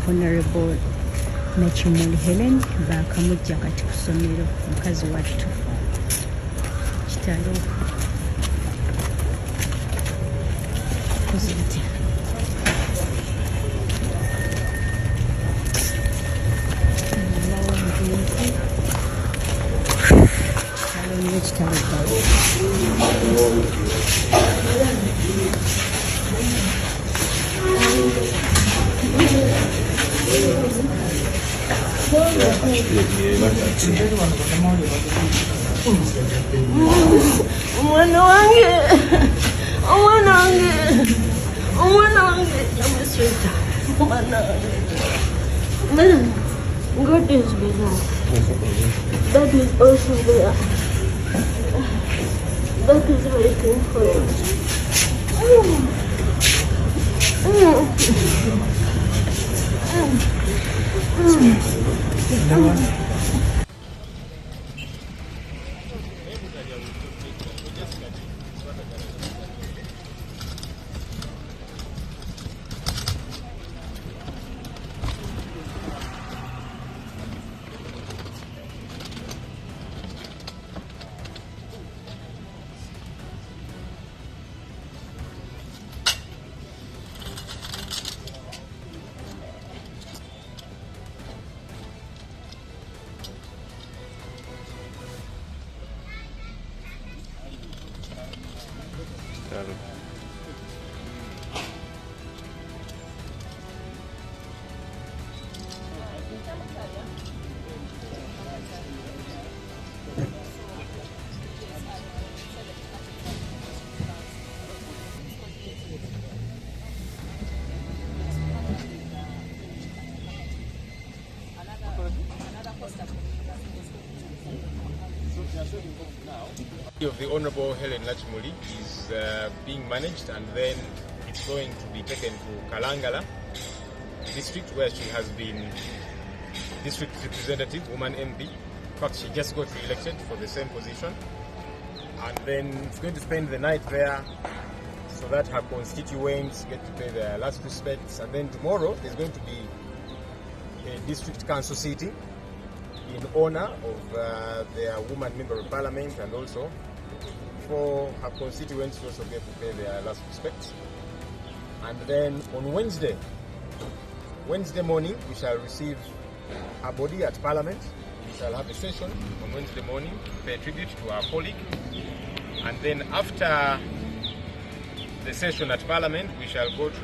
Honorable Nakimuli Hellen bakamujja kati ku ssomero mukazi wattu kitalo koziti Omwana wange namusweta omwana wange. God is below. That is also there. That is waiting for you. Of the Honorable Hellen Nakimuli is being managed, and then it's going to be taken to Kalangala district, where she has been district representative, woman MP. In fact, she just got re-elected for the same position, and then it's going to spend the night there so that her constituents get to pay their last respects. And then tomorrow there's going to be a district council sitting in honor of their woman member of parliament, and also for her constituents to also get to pay their last respects. And then on Wednesday morning, we shall receive her body at parliament. We shall have a session on Wednesday morning to pay tribute to our colleague. And then after the session at parliament, we shall go to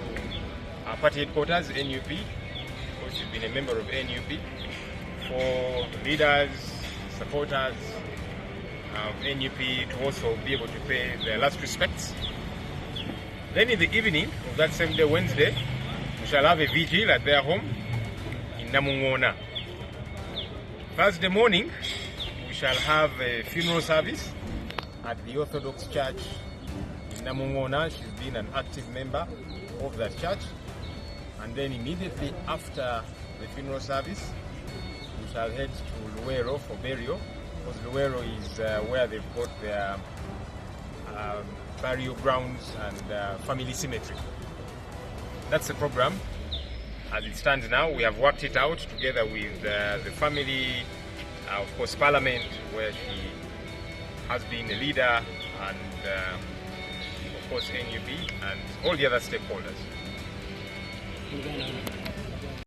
our party headquarters, NUP, because she's been a member of NUP, for leaders, supporters of NUP to also be able to pay their last respects. Then in the evening of that same day, Wednesday, we shall have a vigil at their home in Namungona. Thursday morning, we shall have a funeral service at the Orthodox Church in Namungona. She's been an active member of that church. And then immediately after the funeral service, we shall head to Luero for burial, because Luero is where they've got their burial grounds and family cemetery. That's the program as it stands now. We have worked it out together with the family, of course Parliament, where she has been a leader, and of course NUP and all the other stakeholders.